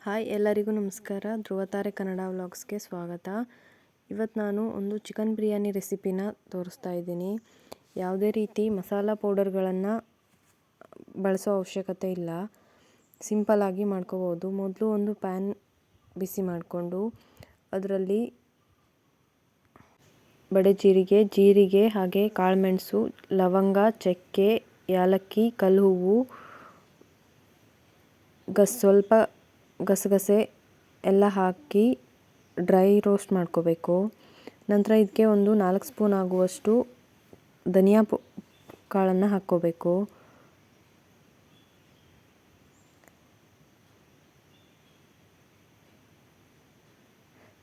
Hi ಎಲ್ಲರಿಗೂ ನಮಸ್ಕಾರ. ಧ್ರುವತಾರೆ ಕನ್ನಡ ವ್ಲಾಗ್ಸ್ಗೆ ಸ್ವಾಗತ. ಇವತ್ತು ನಾನು ಒಂದು ಚಿಕನ್ ಬಿರಿಯಾನಿ ರೆಸಿಪಿನ ತೋರಿಸ್ತಾ ಇದ್ದೀನಿ. ಯಾವುದೇ ರೀತಿ ಮಸಾಲ ಪೌಡರ್ಗಳನ್ನು ಬಳಸೋ ಅವಶ್ಯಕತೆ ಇಲ್ಲ, ಸಿಂಪಲ್ಲಾಗಿ ಮಾಡ್ಕೋಬೋದು. ಮೊದಲು ಒಂದು ಪ್ಯಾನ್ ಬಿಸಿ ಮಾಡಿಕೊಂಡು ಅದರಲ್ಲಿ ಬಡೆ ಜೀರಿಗೆ ಹಾಗೆ ಕಾಳುಮೆಣಸು, ಲವಂಗ, ಚಕ್ಕೆ, ಏಲಕ್ಕಿ, ಕಲ್ಲು ಹೂವು, ಸ್ವಲ್ಪ ಗಸಗಸೆ ಎಲ್ಲ ಹಾಕಿ ಡ್ರೈ ರೋಸ್ಟ್ ಮಾಡ್ಕೋಬೇಕು. ನಂತರ ಇದಕ್ಕೆ ಒಂದು 4 ಸ್ಪೂನ್ ಆಗುವಷ್ಟು ಧನಿಯಾ ಕಾಳನ್ನು ಹಾಕ್ಕೋಬೇಕು.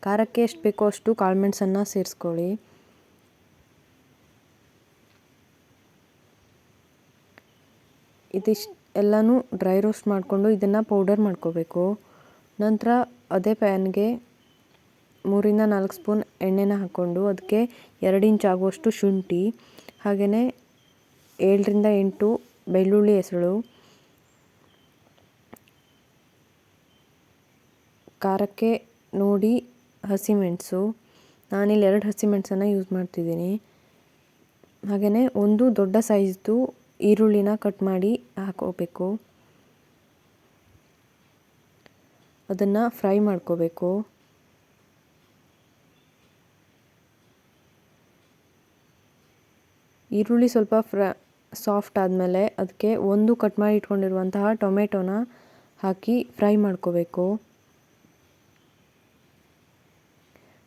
ಖಾರಕ್ಕೆ ಎಷ್ಟು ಬೇಕೋ ಅಷ್ಟು ಕಾಳುಮೆಣಸನ್ನು ಸೇರಿಸ್ಕೊಳ್ಳಿ. ಎಲ್ಲನೂ ಡ್ರೈ ರೋಸ್ಟ್ ಮಾಡಿಕೊಂಡು ಇದನ್ನು ಪೌಡರ್ ಮಾಡ್ಕೋಬೇಕು. ನಂತರ ಅದೇ ಪ್ಯಾನ್ಗೆ 3 ರಿಂದ 4 ಸ್ಪೂನ್ ಎಣ್ಣೆನ ಹಾಕ್ಕೊಂಡು ಅದಕ್ಕೆ 2 ಇಂಚ್ ಆಗುವಷ್ಟು ಶುಂಠಿ, ಹಾಗೆಯೇ 7 ರಿಂದ 8 ಬೆಳ್ಳುಳ್ಳಿ ಹೆಸಳು, ಖಾರಕ್ಕೆ ನೋಡಿ ಹಸಿಮೆಣಸು, ನಾನಿಲ್ಲಿ 2 ಹಸಿಮೆಣಸನ್ನು ಯೂಸ್ ಮಾಡ್ತಿದ್ದೀನಿ. ಹಾಗೆಯೇ ಒಂದು ದೊಡ್ಡ ಸೈಜ್ದು ಈರುಳ್ಳಿನ ಕಟ್ ಮಾಡಿ ಹಾಕೋಬೇಕು. ಅದನ್ನು ಫ್ರೈ ಮಾಡ್ಕೋಬೇಕು. ಈರುಳ್ಳಿ ಸ್ವಲ್ಪ ಸಾಫ್ಟ್ ಆದಮೇಲೆ ಅದಕ್ಕೆ ಒಂದು ಕಟ್ ಮಾಡಿ ಇಟ್ಕೊಂಡಿರುವಂತಹ ಟೊಮೆಟೊನ ಹಾಕಿ ಫ್ರೈ ಮಾಡ್ಕೋಬೇಕು.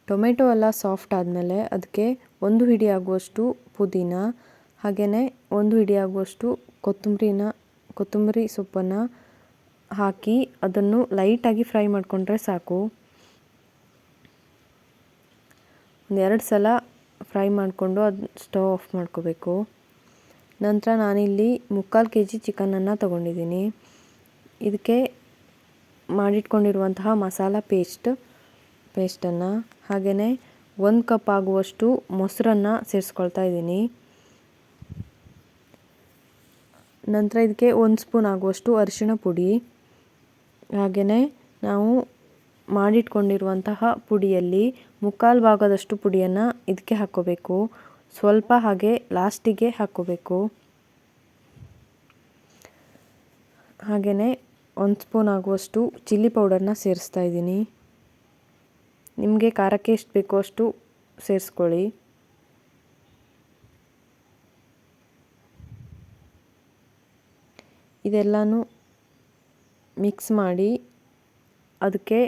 ಟೊಮೆಟೊ ಎಲ್ಲ ಸಾಫ್ಟ್ ಆದಮೇಲೆ ಅದಕ್ಕೆ 1 ಹಿಡಿ ಆಗುವಷ್ಟು ಪುದೀನ, ಹಾಗೆಯೇ 1 ಹಿಡಿ ಆಗುವಷ್ಟು ಕೊತ್ತಂಬರಿ ಸೊಪ್ಪನ್ನು ಹಾಕಿ ಅದನ್ನು ಲೈಟಾಗಿ ಫ್ರೈ ಮಾಡಿಕೊಂಡ್ರೆ ಸಾಕು. 2 ಸಲ ಫ್ರೈ ಮಾಡಿಕೊಂಡು ಅದು ಸ್ಟವ್ ಆಫ್ ಮಾಡ್ಕೋಬೇಕು. ನಂತರ ನಾನಿಲ್ಲಿ 3/4 kg ಚಿಕನನ್ನು ತೊಗೊಂಡಿದ್ದೀನಿ. ಇದಕ್ಕೆ ಮಾಡಿಟ್ಕೊಂಡಿರುವಂತಹ ಮಸಾಲ ಪೇಸ್ಟನ್ನು ಹಾಗೆಯೇ 1 ಕಪ್ ಆಗುವಷ್ಟು ಮೊಸರನ್ನು ಸೇರಿಸ್ಕೊಳ್ತಾ ಇದ್ದೀನಿ. ನಂತರ ಇದಕ್ಕೆ 1 ಸ್ಪೂನ್ ಆಗುವಷ್ಟು ಅರಿಶಿಣ ಪುಡಿ, ಹಾಗೆಯೇ ನಾವು ಮಾಡಿಟ್ಕೊಂಡಿರುವಂತಹ ಪುಡಿಯಲ್ಲಿ 3/4 ಭಾಗದಷ್ಟು ಪುಡಿಯನ್ನು ಇದಕ್ಕೆ ಹಾಕ್ಕೋಬೇಕು. ಸ್ವಲ್ಪ ಹಾಗೆ ಲಾಸ್ಟಿಗೆ ಹಾಕ್ಕೋಬೇಕು. ಹಾಗೆಯೇ 1 ಸ್ಪೂನ್ ಆಗುವಷ್ಟು ಚಿಲ್ಲಿ ಪೌಡರ್ನ ಸೇರಿಸ್ತಾ ಇದ್ದೀನಿ. ನಿಮಗೆ ಖಾರಕ್ಕೆ ಎಷ್ಟು ಬೇಕೋ ಅಷ್ಟು ಸೇರಿಸ್ಕೊಳ್ಳಿ. ಇದೆಲ್ಲನೂ ಮಿಕ್ಸ್ ಮಾಡಿ ಅದಕ್ಕೆ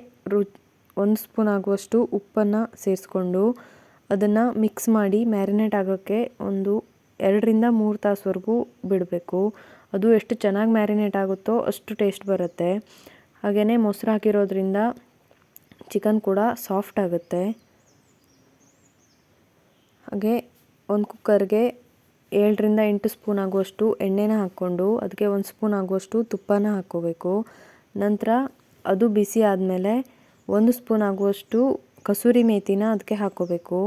1 ಸ್ಪೂನ್ ಆಗುವಷ್ಟು ಉಪ್ಪನ್ನು ಸೇರಿಸ್ಕೊಂಡು ಅದನ್ನು ಮಿಕ್ಸ್ ಮಾಡಿ ಮ್ಯಾರಿನೇಟ್ ಆಗೋಕ್ಕೆ ಒಂದು 2 ರಿಂದ 3 ತಾಸುವರೆಗೂ ಬಿಡಬೇಕು. ಅದು ಎಷ್ಟು ಚೆನ್ನಾಗಿ ಮ್ಯಾರಿನೇಟ್ ಆಗುತ್ತೋ ಅಷ್ಟು ಟೇಸ್ಟ್ ಬರುತ್ತೆ. ಹಾಗೆಯೇ ಮೊಸರು ಹಾಕಿರೋದ್ರಿಂದ ಚಿಕನ್ ಕೂಡ ಸಾಫ್ಟ್ ಆಗುತ್ತೆ. ಹಾಗೆ ಒಂದು ಕುಕ್ಕರ್ಗೆ 7 ರಿಂದ 8 ಸ್ಪೂನ್ ಆಗುವಷ್ಟು ಎಣ್ಣೆನ ಹಾಕ್ಕೊಂಡು ಅದಕ್ಕೆ 1 ಸ್ಪೂನ್ ಆಗುವಷ್ಟು ತುಪ್ಪನ ಹಾಕ್ಕೋಬೇಕು. ನಂತರ ಅದು ಬಿಸಿ ಆದಮೇಲೆ 1 ಸ್ಪೂನ್ ಆಗುವಷ್ಟು ಕಸೂರಿ ಮೇಥಿನ ಅದಕ್ಕೆ ಹಾಕ್ಕೋಬೇಕು.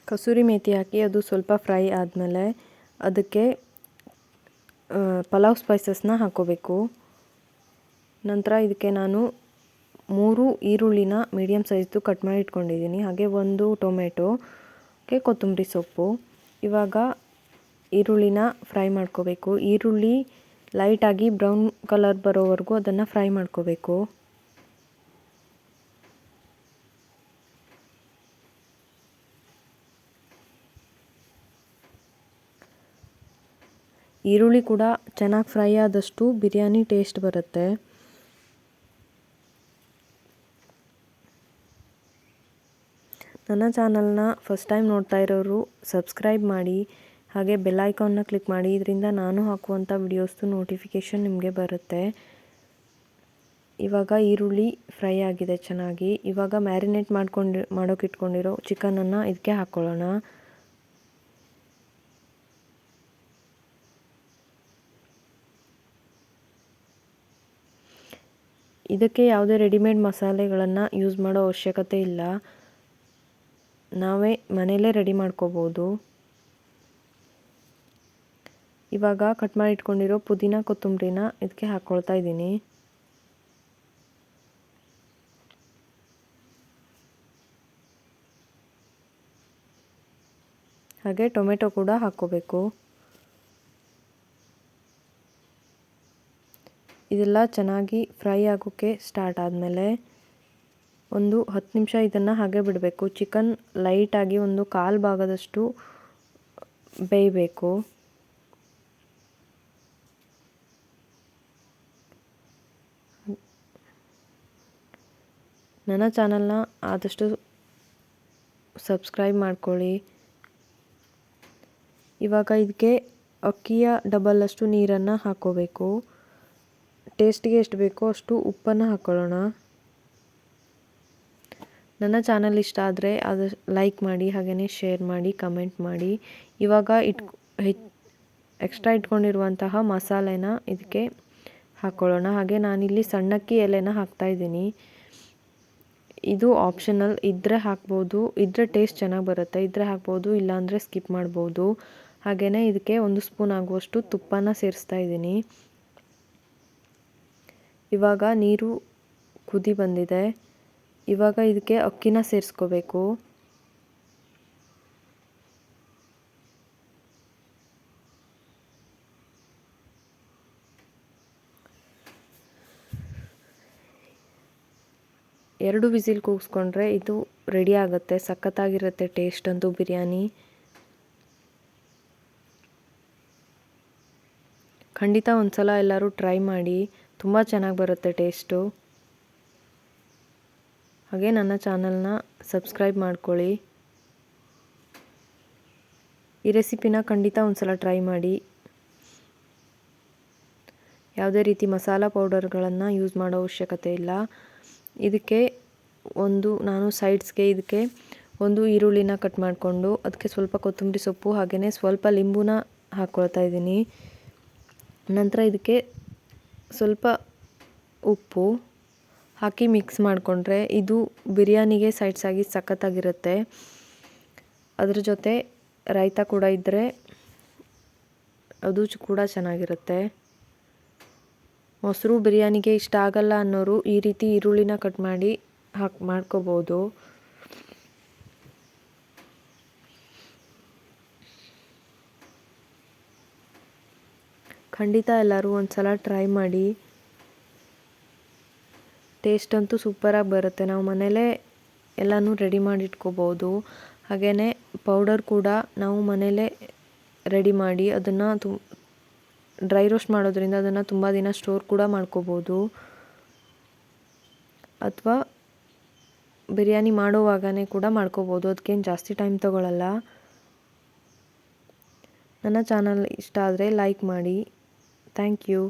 ಕಸೂರಿ ಮೇಥಿ ಹಾಕಿ ಅದು ಸ್ವಲ್ಪ ಫ್ರೈ ಆದಮೇಲೆ ಅದಕ್ಕೆ ಪಲಾವ್ ಸ್ಪೈಸಸ್ನ ಹಾಕ್ಕೋಬೇಕು. ನಂತರ ಇದಕ್ಕೆ ನಾನು 3 ಈರುಳ್ಳಿನ ಮೀಡಿಯಮ್ ಸೈಜ್ದು ಕಟ್ ಮಾಡಿ ಇಟ್ಕೊಂಡಿದ್ದೀನಿ. ಹಾಗೆ 1 ಟೊಮೆಟೊಗೆ ಕೊತ್ತಂಬರಿ ಸೊಪ್ಪು. ಇವಾಗ ಈರುಳ್ಳಿನ ಫ್ರೈ ಮಾಡ್ಕೋಬೇಕು. ಈರುಳ್ಳಿ ಲೈಟಾಗಿ ಬ್ರೌನ್ ಕಲರ್ ಬರೋವರೆಗೂ ಅದನ್ನು ಫ್ರೈ ಮಾಡ್ಕೋಬೇಕು. ಈರುಳ್ಳಿ ಕೂಡ ಚೆನ್ನಾಗಿ ಫ್ರೈ ಆದಷ್ಟು ಬಿರಿಯಾನಿ ಟೇಸ್ಟ್ ಬರುತ್ತೆ. ನನ್ನ ಚಾನಲ್ನ ಫಸ್ಟ್ ಟೈಮ್ ನೋಡ್ತಾ ಇರೋರು ಸಬ್ಸ್ಕ್ರೈಬ್ ಮಾಡಿ, ಹಾಗೆ ಬೆಲ್ ಐಕಾನ್ನ ಕ್ಲಿಕ್ ಮಾಡಿ. ಇದರಿಂದ ನಾನು ಹಾಕುವಂಥ ವಿಡಿಯೋಸ್ದು ನೋಟಿಫಿಕೇಷನ್ ನಿಮಗೆ ಬರುತ್ತೆ. ಇವಾಗ ಈರುಳ್ಳಿ ಫ್ರೈ ಆಗಿದೆ ಚೆನ್ನಾಗಿ. ಇವಾಗ ಮ್ಯಾರಿನೇಟ್ ಮಾಡೋಕೆ ಇಟ್ಕೊಂಡಿರೋ ಚಿಕನನ್ನು ಇದಕ್ಕೆ ಹಾಕ್ಕೊಳ್ಳೋಣ. ಇದಕ್ಕೆ ಯಾವುದೇ ರೆಡಿಮೇಡ್ ಮಸಾಲೆಗಳನ್ನು ಯೂಸ್ ಮಾಡೋ ಅವಶ್ಯಕತೆ ಇಲ್ಲ, ನಾವೇ ಮನೆಯಲ್ಲೇ ರೆಡಿ ಮಾಡ್ಕೋಬೋದು. ಇವಾಗ ಕಟ್ ಮಾಡಿ ಇಟ್ಕೊಂಡಿರೋ ಪುದೀನ ಕೊತ್ತಂಬರಿನ ಇದಕ್ಕೆ ಹಾಕ್ಕೊಳ್ತಾ ಇದ್ದೀನಿ. ಹಾಗೆ ಟೊಮೆಟೊ ಕೂಡ ಹಾಕ್ಕೋಬೇಕು. ಇದೆಲ್ಲ ಚೆನ್ನಾಗಿ ಫ್ರೈ ಆಗೋಕ್ಕೆ ಸ್ಟಾರ್ಟ್ ಆದಮೇಲೆ ಒಂದು 10 ನಿಮಿಷ ಇದನ್ನು ಹಾಗೆ ಬಿಡಬೇಕು. ಚಿಕನ್ ಲೈಟಾಗಿ ಒಂದು 1/4 ಭಾಗದಷ್ಟು ಬೇಯಬೇಕು. ನನ್ನ ಚಾನಲ್ನ ಆದಷ್ಟು ಸಬ್ಸ್ಕ್ರೈಬ್ ಮಾಡ್ಕೊಳ್ಳಿ. ಇವಾಗ ಇದಕ್ಕೆ ಅಕ್ಕಿಯ ಡಬಲ್ ನೀರನ್ನು ಹಾಕ್ಕೋಬೇಕು. ಟೇಸ್ಟಿಗೆ ಎಷ್ಟು ಬೇಕೋ ಅಷ್ಟು ಉಪ್ಪನ್ನು ಹಾಕ್ಕೊಳ್ಳೋಣ. ನನ್ನ ಚಾನಲ್ ಇಷ್ಟ ಆದರೆ ಲೈಕ್ ಮಾಡಿ, ಹಾಗೆಯೇ ಶೇರ್ ಮಾಡಿ, ಕಮೆಂಟ್ ಮಾಡಿ. ಇವಾಗ ಎಕ್ಸ್ಟ್ರಾ ಇಟ್ಕೊಂಡಿರುವಂತಹ ಮಸಾಲೆನ ಇದಕ್ಕೆ ಹಾಕ್ಕೊಳ್ಳೋಣ. ಹಾಗೆ ನಾನಿಲ್ಲಿ ಸಣ್ಣಕ್ಕಿ ಎಲೆನ ಹಾಕ್ತಾಯಿದ್ದೀನಿ. ಇದು ಆಪ್ಷನಲ್, ಇದ್ದರೆ ಹಾಕ್ಬೋದು, ಇದ್ದರೆ ಟೇಸ್ಟ್ ಚೆನ್ನಾಗಿ ಬರುತ್ತೆ, ಇದ್ದರೆ ಹಾಕ್ಬೋದು, ಇಲ್ಲಾಂದರೆ ಸ್ಕಿಪ್ ಮಾಡ್ಬೋದು. ಹಾಗೆಯೇ ಇದಕ್ಕೆ 1 ಸ್ಪೂನ್ ಆಗುವಷ್ಟು ತುಪ್ಪನ ಸೇರಿಸ್ತಾ ಇದ್ದೀನಿ. ಇವಾಗ ನೀರು ಕುದಿ ಬಂದಿದೆ. ಇವಾಗ ಇದಕ್ಕೆ ಅಕ್ಕಿನ ಸೇರಿಸ್ಕೋಬೇಕು. ಎರಡು ವಿಸಿಲ್ ಕೂಗಿಸ್ಕೊಂಡ್ರೆ ಇದು ರೆಡಿ ಆಗುತ್ತೆ. ಸಖತ್ತಾಗಿರುತ್ತೆ ಟೇಸ್ಟ್ ಅಂತೂ ಬಿರಿಯಾನಿ. ಖಂಡಿತ ಒಂದ್ಸಲ ಎಲ್ಲರೂ ಟ್ರೈ ಮಾಡಿ, ತುಂಬ ಚೆನ್ನಾಗಿ ಬರುತ್ತೆ ಟೇಸ್ಟು. ಹಾಗೆ ನನ್ನ ಚಾನಲ್ನ ಸಬ್ಸ್ಕ್ರೈಬ್ ಮಾಡ್ಕೊಳ್ಳಿ. ಈ ರೆಸಿಪಿನ ಖಂಡಿತ ಒಂದ್ಸಲ ಟ್ರೈ ಮಾಡಿ. ಯಾವುದೇ ರೀತಿ ಮಸಾಲ ಪೌಡರ್ಗಳನ್ನು ಯೂಸ್ ಮಾಡೋ ಅವಶ್ಯಕತೆ ಇಲ್ಲ. ಇದಕ್ಕೆ ನಾನು ಸೈಡ್ಸ್ಗೆ ಇದಕ್ಕೆ ಒಂದು ಈರುಳ್ಳಿನ ಕಟ್ ಮಾಡಿಕೊಂಡು ಅದಕ್ಕೆ ಸ್ವಲ್ಪ ಕೊತ್ತಂಬರಿ ಸೊಪ್ಪು ಹಾಗೆಯೇ ಸ್ವಲ್ಪ ಲಿಂಬುನ ಹಾಕ್ಕೊಳ್ತಾ ಇದ್ದೀನಿ. ನಂತರ ಇದಕ್ಕೆ ಸ್ವಲ್ಪ ಉಪ್ಪು ಹಾಕಿ ಮಿಕ್ಸ್ ಮಾಡಿಕೊಂಡ್ರೆ ಇದು ಬಿರಿಯಾನಿಗೆ ಸೈಡ್ಸಾಗಿ ಸಖತ್ತಾಗಿರುತ್ತೆ. ಅದ್ರ ಜೊತೆ ರಾಯ್ತ ಕೂಡ ಇದ್ದರೆ ಅದು ಕೂಡ ಚೆನ್ನಾಗಿರುತ್ತೆ. ಮೊಸರು ಬಿರಿಯಾನಿಗೆ ಇಷ್ಟ ಆಗಲ್ಲ ಅನ್ನೋರು ಈ ರೀತಿ ಈರುಳ್ಳಿನ ಕಟ್ ಮಾಡಿ ಮಾಡ್ಕೋಬೋದು. ಖಂಡಿತ ಎಲ್ಲರೂ ಒಂದ್ಸಲ ಟ್ರೈ ಮಾಡಿ. ಟೇಸ್ಟ್ ಅಂತೂ ಸೂಪರಾಗಿ ಬರುತ್ತೆ. ನಾವು ಮನೇಲೇ ಎಲ್ಲನೂ ರೆಡಿ ಮಾಡಿ ಇಟ್ಕೋಬೋದು. ಹಾಗೆಯೇ ಪೌಡರ್ ಕೂಡ ನಾವು ಮನೇಲೇ ರೆಡಿ ಮಾಡಿ ಅದನ್ನು ಡ್ರೈ ರೋಸ್ಟ್ ಮಾಡೋದ್ರಿಂದ ಅದನ್ನು ತುಂಬ ದಿನ ಸ್ಟೋರ್ ಕೂಡ ಮಾಡ್ಕೋಬೋದು. ಅಥವಾ ಬಿರಿಯಾನಿ ಮಾಡೋವಾಗನೇ ಕೂಡ ಮಾಡ್ಕೋಬೋದು. ಅದಕ್ಕೇನು ಜಾಸ್ತಿ ಟೈಮ್ ತಗೊಳ್ಳಲ್ಲ. ನನ್ನ ಚಾನಲ್ ಇಷ್ಟ ಆದರೆ ಲೈಕ್ ಮಾಡಿ. Thank you.